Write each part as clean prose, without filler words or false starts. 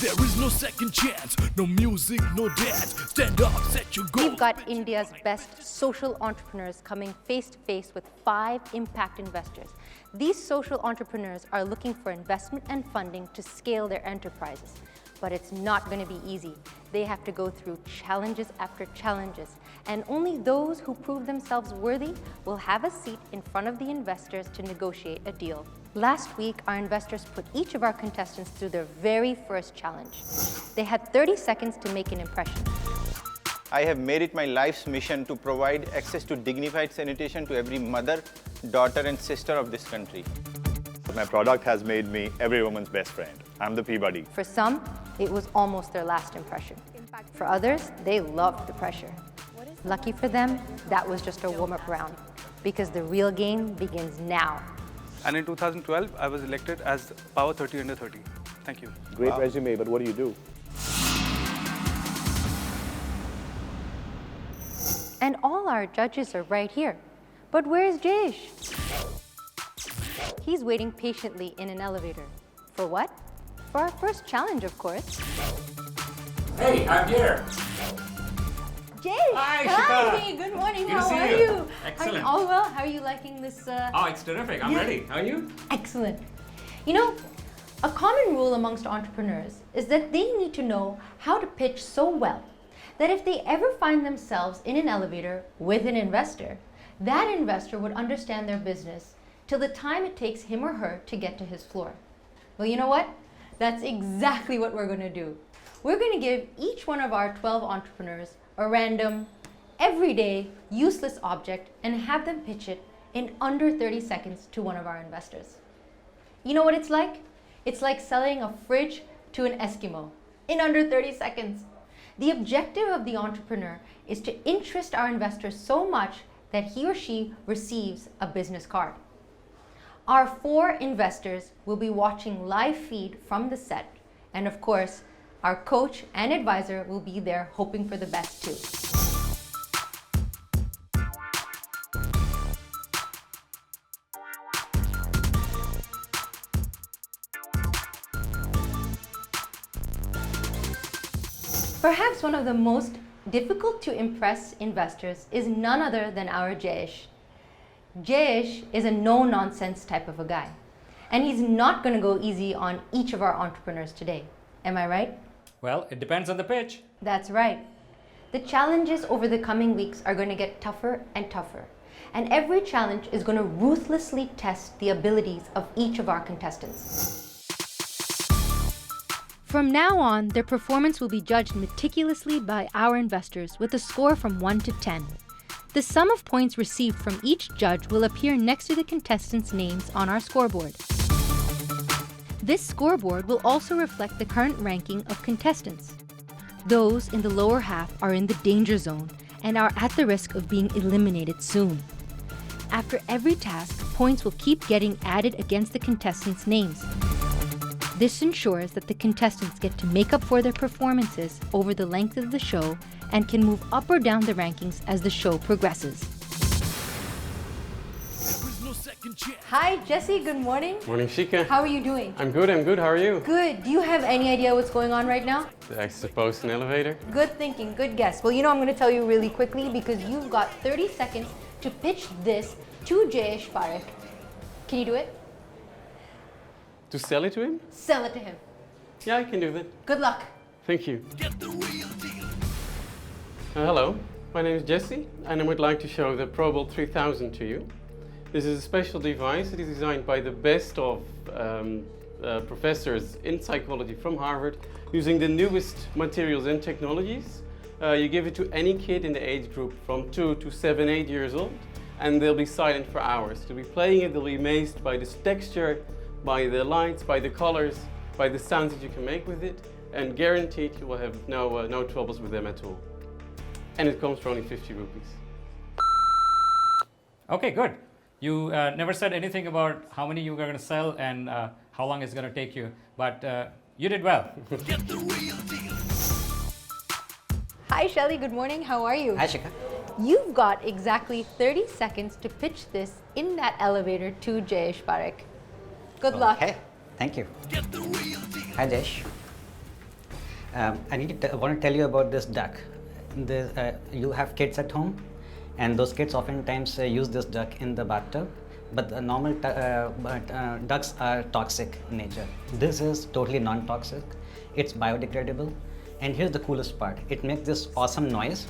There is no second chance, no music, no dance. Stand up, set your goal. We've got India's best social entrepreneurs coming face to face with 5 impact investors. These social entrepreneurs are looking for investment and funding to scale their enterprises. But it's not going to be easy. They have to go through challenges after challenges. And only those who prove themselves worthy will have a seat in front of the investors to negotiate a deal. Last week, our investors put each of our contestants through their very first challenge. They had 30 seconds to make an impression. I have made it my life's mission to provide access to dignified sanitation to every mother, daughter and sister of this country. My product has made me every woman's best friend. I'm the Peabody. For some, it was almost their last impression. For others, they loved the pressure. Lucky for them, that was just a warm-up round, because the real game begins now. And in 2012, I was elected as Power 30 Under 30. Thank you. Great resume, but what do you do? And all our judges are right here. But where's Jayesh? He's waiting patiently in an elevator. For what? For our first challenge, of course. Hey, I'm here. Jayesh! Hi, Shikha. Hi, good morning. Good to How see are you. you? Excellent. All well? How are you liking this? Oh, it's terrific. I'm ready. How are you? Excellent. You know, a common rule amongst entrepreneurs is that they need to know how to pitch so well that if they ever find themselves in an elevator with an investor, that investor would understand their business till the time it takes him or her to get to his floor. Well, you know what? That's exactly what we're going to do. We're going to give each one of our 12 entrepreneurs a random, everyday, useless object and have them pitch it in under 30 seconds to one of our investors. You know what it's like? It's like selling a fridge to an Eskimo in under 30 seconds. The objective of the entrepreneur is to interest our investor so much that he or she receives a business card. Our 4 investors will be watching live feed from the set, and of course, our coach and advisor will be there hoping for the best too. Perhaps one of the most difficult to impress investors is none other than our Jayesh. Jayesh is a no-nonsense type of a guy, and he's not going to go easy on each of our entrepreneurs today. Am I right? Well, it depends on the pitch. That's right. The challenges over the coming weeks are going to get tougher and tougher, and every challenge is going to ruthlessly test the abilities of each of our contestants. From now on, their performance will be judged meticulously by our investors with a score from 1 to 10. The sum of points received from each judge will appear next to the contestants' names on our scoreboard. This scoreboard will also reflect the current ranking of contestants. Those in the lower half are in the danger zone and are at the risk of being eliminated soon. After every task, points will keep getting added against the contestants' names. This ensures that the contestants get to make up for their performances over the length of the show and can move up or down the rankings as the show progresses. Hi, Jesse. Good morning. Morning, Shika. How are you doing? I'm good. How are you? Good. Do you have any idea what's going on right now? I suppose an elevator. Good thinking. Good guess. Well, you know, I'm going to tell you really quickly because you've got 30 seconds to pitch this to Jayesh Parekh. Can you do it? To sell it to him? Sell it to him. Yeah, I can do that. Good luck. Thank you. Hello, my name is Jesse, and I would like to show the ProBuild 3000 to you. This is a special device. It is designed by the best of professors in psychology from Harvard, using the newest materials and technologies. You give it to any kid in the age group from 2 to 7, 8 years old, and they'll be silent for hours. They'll be playing it, they'll be amazed by this texture, by the lights, by the colors, by the sounds that you can make with it, and guaranteed you will have no troubles with them at all. And it comes for only 50 rupees. Okay, good. You never said anything about how many you were going to sell and how long it's going to take you, but you did well. Hi, Shelly. Good morning. How are you? Hi, Shika. You've got exactly 30 seconds to pitch this in that elevator to Jayesh Parekh. Good luck. Okay, thank you. Hi, Jayesh. I want to tell you about this duck. You have kids at home, and those kids oftentimes use this duck in the bathtub. But the normal ducks are toxic in nature. This is totally non-toxic. It's biodegradable. And here's the coolest part. It makes this awesome noise,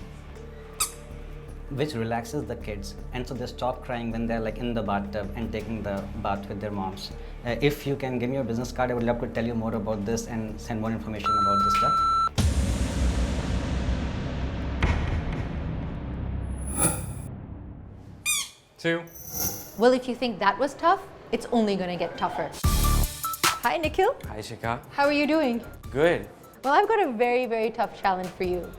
which relaxes the kids. And so they stop crying when they're like in the bathtub and taking the bath with their moms. If you can give me your business card, I would love to tell you more about this and send more information about this duck. Two. Well, if you think that was tough, it's only going to get tougher. Hi, Nikhil. Hi, Shikha. How are you doing? Good. Well, I've got a very, very tough challenge for you.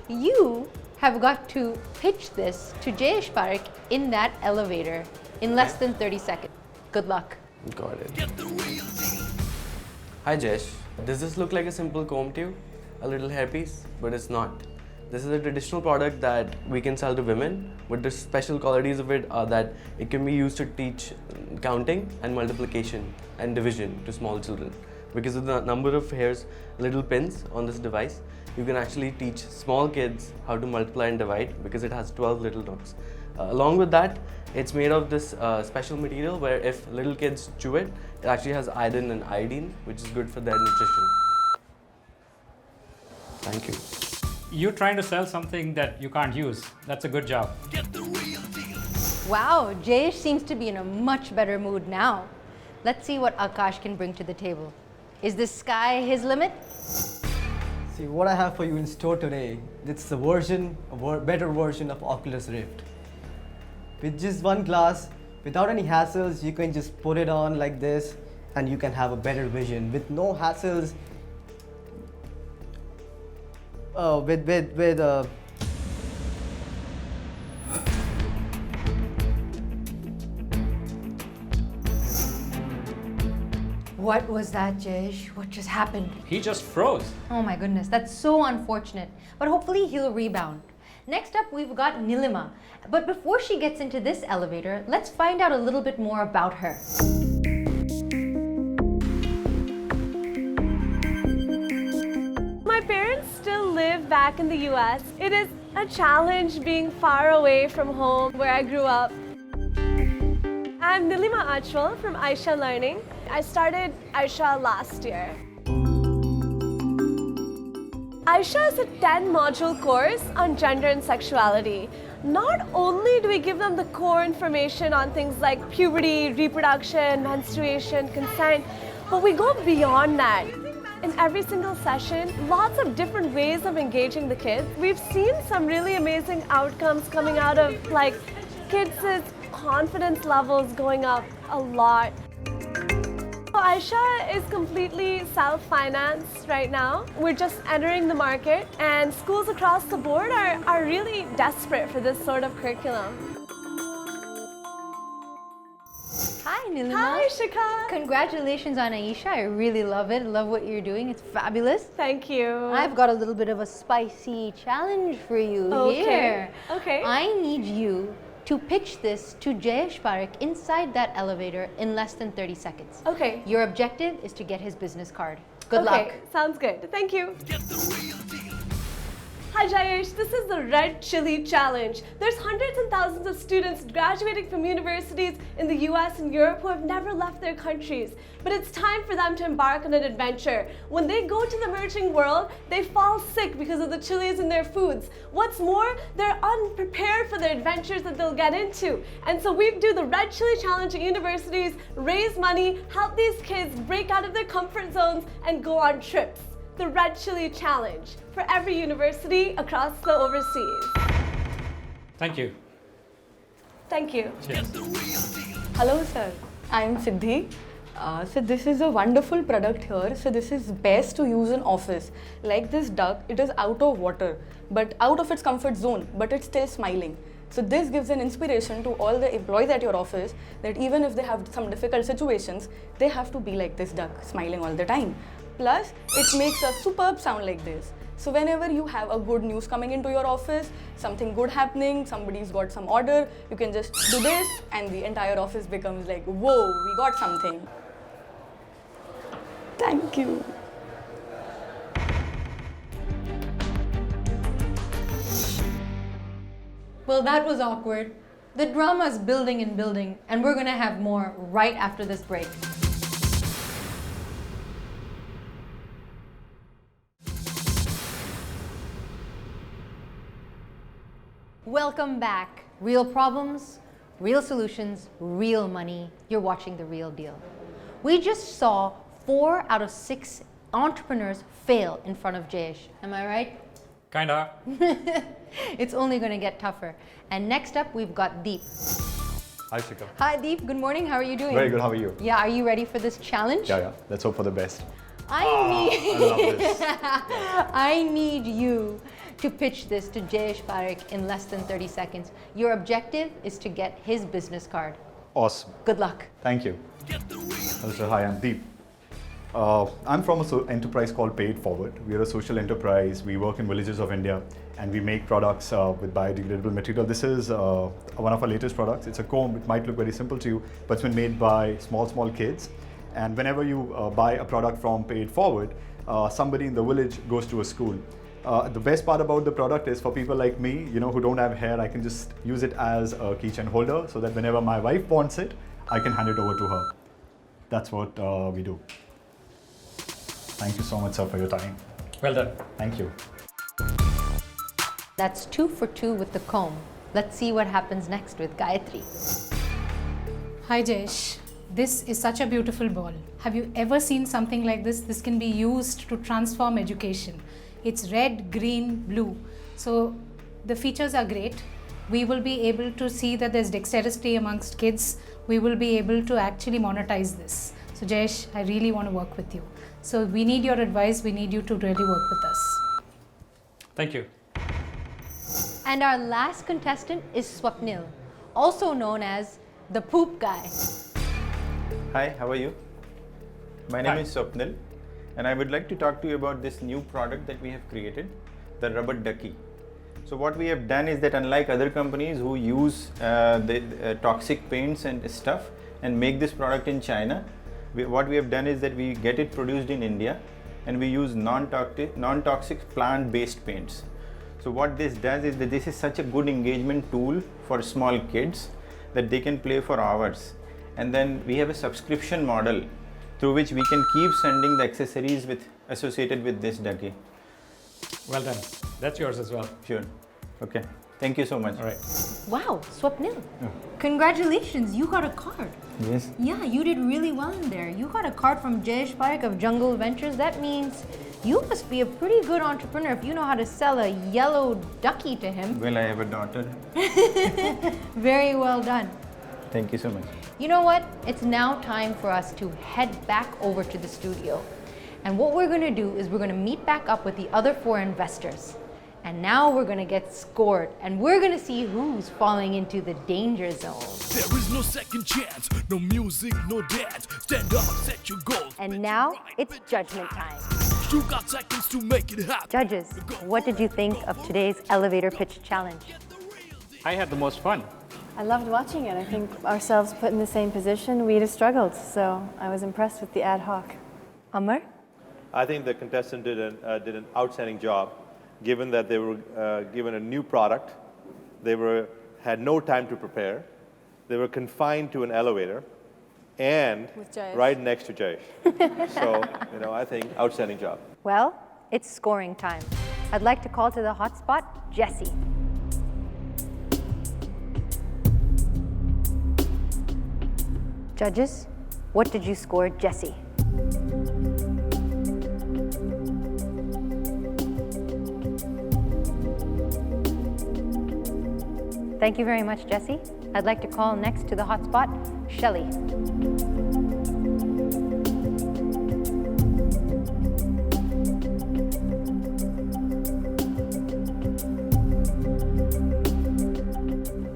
You have got to pitch this to Jayesh Parekh in that elevator in less than 30 seconds. Good luck. Got it. Hi, Jesh. Does this look like a simple comb tube? A little hairpiece? But it's not. This is a traditional product that we can sell to women, but the special qualities of it are that it can be used to teach counting and multiplication and division to small children. Because of the number of hairs, little pins on this device, you can actually teach small kids how to multiply and divide because it has 12 little knobs. Along with that, it's made of this special material where if little kids chew it, it actually has iron and iodine, which is good for their nutrition. Thank you. You're trying to sell something that you can't use. That's a good job. Wow, Jayesh seems to be in a much better mood now. Let's see what Akash can bring to the table. Is the sky his limit? See, what I have for you in store today, it's a better version of Oculus Rift. With just one glass, without any hassles, you can just put it on like this and you can have a better vision. With no hassles, What was that, Jayesh? What just happened? He just froze. Oh my goodness, that's so unfortunate. But hopefully he'll rebound. Next up, we've got Nilima. But before she gets into this elevator, let's find out a little bit more about her. My parents still live back in the US. It is a challenge being far away from home where I grew up. I'm Nilima Achwal from Aisha Learning. I started Aisha last year. Aisha is a 10-module course on gender and sexuality. Not only do we give them the core information on things like puberty, reproduction, menstruation, consent, but we go beyond that. In every single session, lots of different ways of engaging the kids. We've seen some really amazing outcomes coming out of like kids' confidence levels going up a lot. Aisha is completely self-financed right now. We're just entering the market and schools across the board are really desperate for this sort of curriculum. Hi, Nilima. Hi, Shikha. Congratulations on Aisha. I really love it. Love what you're doing. It's fabulous. Thank you. I've got a little bit of a spicy challenge for you here. Okay. I need you to pitch this to Jayesh Parekh inside that elevator in less than 30 seconds. Okay. Your objective is to get his business card. Good luck. Okay, sounds good. Thank you. Hi Jayesh, this is the Red Chili Challenge. There's hundreds and thousands of students graduating from universities in the US and Europe who have never left their countries. But it's time for them to embark on an adventure. When they go to the emerging world, they fall sick because of the chilies in their foods. What's more, they're unprepared for the adventures that they'll get into. And so we do the Red Chili Challenge at universities, raise money, help these kids break out of their comfort zones and go on trips. The Red Chili Challenge for every university across the overseas. Thank you. Thank you. Cheers. Hello sir, I am Siddhi. So this is a wonderful product here. So this is best to use in office. Like this duck, it is out of water, but out of its comfort zone, but it's still smiling. So this gives an inspiration to all the employees at your office that even if they have some difficult situations, they have to be like this duck, smiling all the time. Plus, it makes a superb sound like this. So whenever you have a good news coming into your office, something good happening, somebody's got some order, you can just do this and the entire office becomes like, whoa, we got something. Thank you. Well, that was awkward. The drama's building and building, and we're gonna have more right after this break. Welcome back. Real problems, real solutions, real money. You're watching The Real Deal. We just saw 4 out of 6 entrepreneurs fail in front of Jayesh. Am I right? Kinda. It's only going to get tougher. And next up, we've got Deep. Hi, Shikha. Hi, Deep. Good morning. How are you doing? Very good. How are you? Yeah, are you ready for this challenge? Yeah. Let's hope for the best. I love this. I need you to pitch this to Jayesh Parekh in less than 30 seconds. Your objective is to get his business card. Awesome. Good luck. Thank you. Hello, sir. Hi, I'm Deep. I'm from an enterprise called Pay It Forward. We are a social enterprise. We work in villages of India and we make products with biodegradable material. This is one of our latest products. It's a comb. It might look very simple to you, but it's been made by small kids. And whenever you buy a product from Pay It Forward, somebody in the village goes to a school. The best part about the product is for people like me, who don't have hair, I can just use it as a keychain holder so that whenever my wife wants it, I can hand it over to her. That's what we do. Thank you so much, sir, for your time. Well done. Thank you. That's 2 for 2 with the comb. Let's see what happens next with Gayatri. Hi Jayesh, this is such a beautiful ball. Have you ever seen something like this? This can be used to transform education. It's red, green, blue. So the features are great. We will be able to see that there's dexterity amongst kids. We will be able to actually monetize this. So Jayesh, I really want to work with you. So we need your advice. We need you to really work with us. Thank you. And our last contestant is Swapnil, also known as the poop guy. Hi, how are you? My name is Swapnil, and I would like to talk to you about this new product that we have created, the rubber ducky. So what we have done is that unlike other companies who use the toxic paints and stuff and make this product in China, what we have done is that we get it produced in India and we use non-toxic plant-based paints. So what this does is that this is such a good engagement tool for small kids that they can play for hours. And then we have a subscription model through which we can keep sending the accessories associated with this ducky. Well done. That's yours as well. Sure. Okay. Thank you so much. All right. Wow, Swapnil. Congratulations, you got a card. Yes. Yeah, you did really well in there. You got a card from Jayesh Parekh of Jungle Ventures. That means you must be a pretty good entrepreneur if you know how to sell a yellow ducky to him. Well, I have a daughter. Very well done. Thank you so much. You know what? It's now time for us to head back over to the studio. And what we're going to do is we're going to meet back up with the other 4 investors. And now we're going to get scored, and we're going to see who's falling into the danger zone. There is no second chance, no music, no dance. Stand up, set your goals. And now it's judgment time. You got seconds to make it happen. Judges, what did you think of today's elevator pitch challenge? I had the most fun. I loved watching it. I think ourselves put in the same position, we'd have struggled. So I was impressed with the ad hoc. Amar? I think the contestant did an outstanding job. Given that they were given a new product, they had no time to prepare, they were confined to an elevator, and right next to Jayesh. So, I think outstanding job. Well, it's scoring time. I'd like to call to the hotspot, Jesse. Judges, what did you score, Jesse? Thank you very much, Jesse. I'd like to call next to the hotspot, Shelley.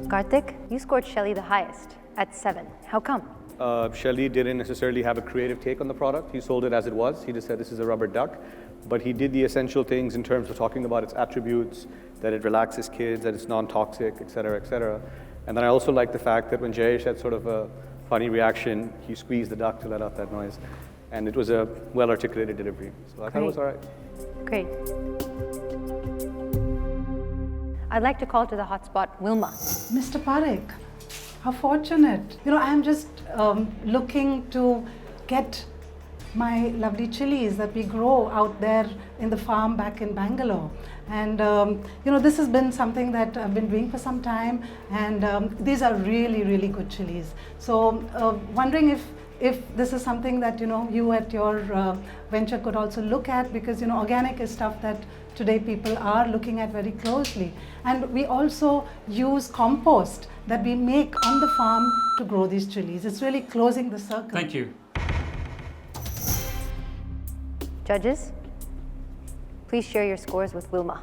Karthik, you scored Shelley the highest at 7. How come? Shelley didn't necessarily have a creative take on the product. He sold it as it was. He just said this is a rubber duck. But he did the essential things in terms of talking about its attributes, that it relaxes kids, that it's non-toxic, et cetera, et cetera. And then I also like the fact that when Jayesh had sort of a funny reaction, he squeezed the duck to let out that noise. And it was a well-articulated delivery. So I thought it was all right. Great. I'd like to call to the hotspot Wilma. Mr. Parekh, how fortunate. I'm just looking to get my lovely chilies that we grow out there in the farm back in Bangalore. And this has been something that I've been doing for some time, and these are really, really good chilies. So wondering if this is something that you at your venture could also look at, because organic is stuff that today people are looking at very closely. And we also use compost that we make on the farm to grow these chilies. It's really closing the circle. Thank you. Judges, please share your scores with Wilma.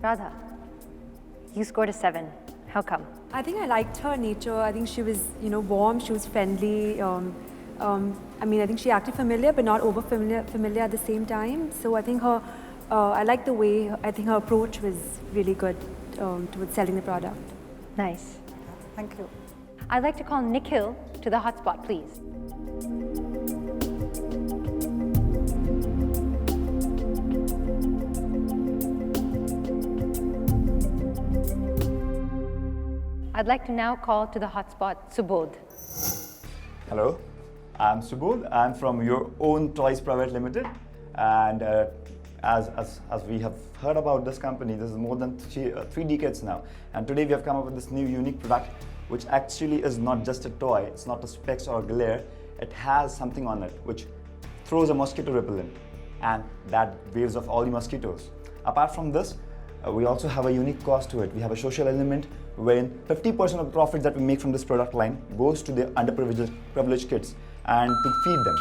Radha, you scored a 7. How come? I think I liked her nature. I think she was, warm. She was friendly. I think she acted familiar, but not over familiar at the same time. So I think I liked the way. I think her approach was really good towards selling the product. Nice. Thank you. I'd like to call Nikhil to the hotspot, please. I'd like to now call to the hotspot Subodh. Hello, I'm Subodh. I'm from Your Own Toys Private Limited, and as we have heard about this company, this is more than 3 decades now, and today we have come up with this new unique product, which actually is not just a toy. It's not a specs or a glare. It has something on it which throws a mosquito repellent, and that waves off all the mosquitoes. Apart from this, we also have a unique cost to it. We have a social element wherein 50% of the profits that we make from this product line goes to the underprivileged kids and to feed them.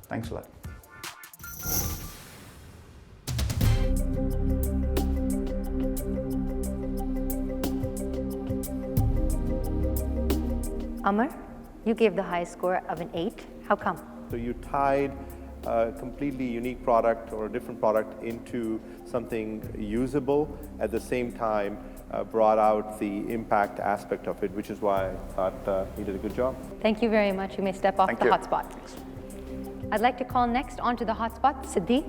Thanks a lot. Amar, you gave the highest score of an 8. How come? So you tied a completely unique product or a different product into something usable, at the same time brought out the impact aspect of it, which is why I thought you did a good job. Thank you very much. You may step off the hotspot. I'd like to call next onto the hotspot, Siddhi.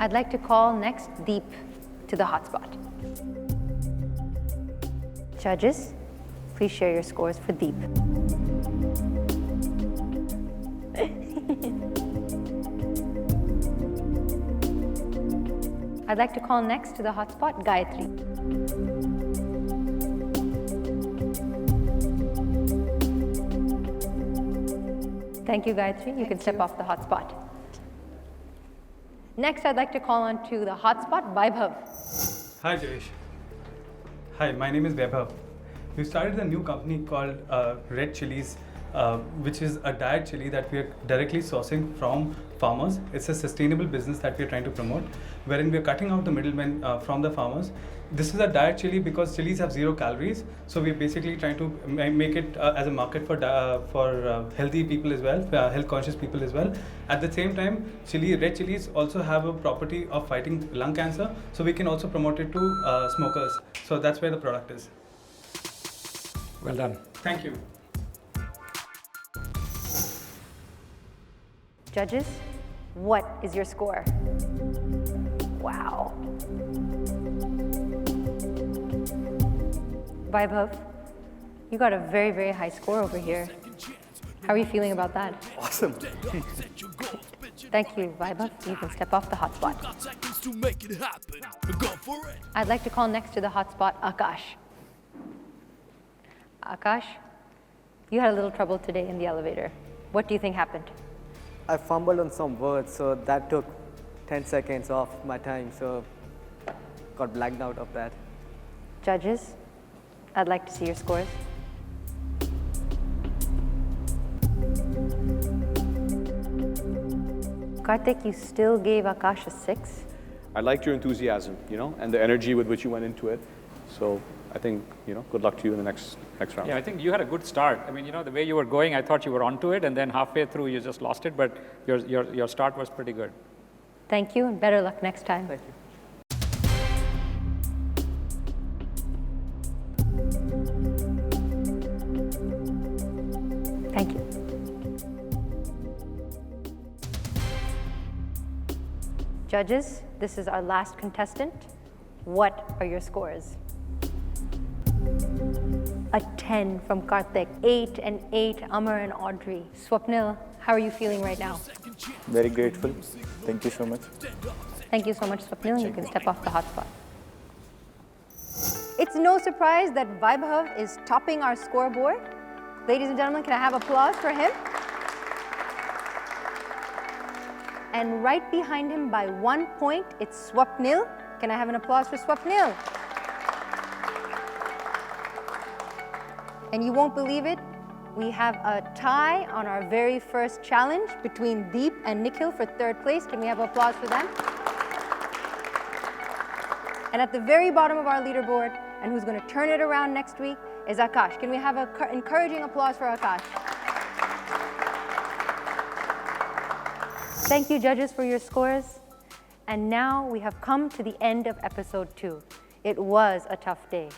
I'd like to call next Deep to the hotspot. Judges, please share your scores for Deep. I'd like to call next to the hotspot, Gayatri. Thank you, Gayatri. You can step off the hotspot. Next, I'd like to call on to the hotspot, Vaibhav. Hi, Jayesh. Hi, my name is Vaibhav. We started a new company called Red Chilies, which is a diet chili that we are directly sourcing from farmers. It's a sustainable business that we are trying to promote, wherein we are cutting out the middlemen from the farmers. This is a diet chili because chilies have 0 calories, so we're basically trying to make it as a market for healthy people as well, health conscious people as well. At the same time, red chilies also have a property of fighting lung cancer, so we can also promote it to smokers. So that's where the product is. Well done. Thank you. Judges, what is your score? Wow. Vaibhav, you got a very, very high score over here. How are you feeling about that? Awesome. Thank you, Vaibhav. You can step off the hotspot. I'd like to call next to the hotspot, Akash. Akash, you had a little trouble today in the elevator. What do you think happened? I fumbled on some words, so that took 10 seconds off my time, so got blacked out of that. Judges, I'd like to see your scores. Karthik, you still gave Akash a 6. I liked your enthusiasm, and the energy with which you went into it. So I think, good luck to you in the next round. Yeah, I think you had a good start. I mean, the way you were going, I thought you were onto it, and then halfway through you just lost it, but your start was pretty good. Thank you, and better luck next time. Thank you. Thank you. Judges, this is our last contestant. What are your scores? A 10 from Karthik, 8 and 8, Amar and Audrey. Swapnil, how are you feeling right now? Very grateful. Thank you so much. Thank you so much, Swapnil. You can step off the hotspot. It's no surprise that Vaibhav is topping our scoreboard. Ladies and gentlemen, can I have applause for him? And right behind him by 1 point, it's Swapnil. Can I have an applause for Swapnil? And you won't believe it, we have a tie on our very first challenge between Deep and Nikhil for 3rd place. Can we have applause for them? And at the very bottom of our leaderboard, and who's going to turn it around next week, is Akash. Can we have an encouraging applause for Akash? Thank you, judges, for your scores. And now we have come to the end of episode 2. It was a tough day.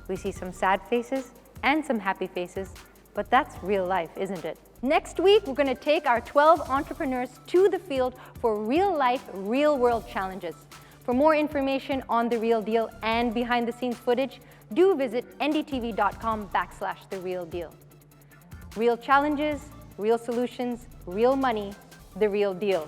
We see some sad faces and some happy faces, but that's real life, isn't it? Next week, we're going to take our 12 entrepreneurs to the field for real-life, real-world challenges. For more information on The Real Deal and behind-the-scenes footage, do visit ndtv.com/The Real Deal. Real challenges, real solutions, real money, The Real Deal.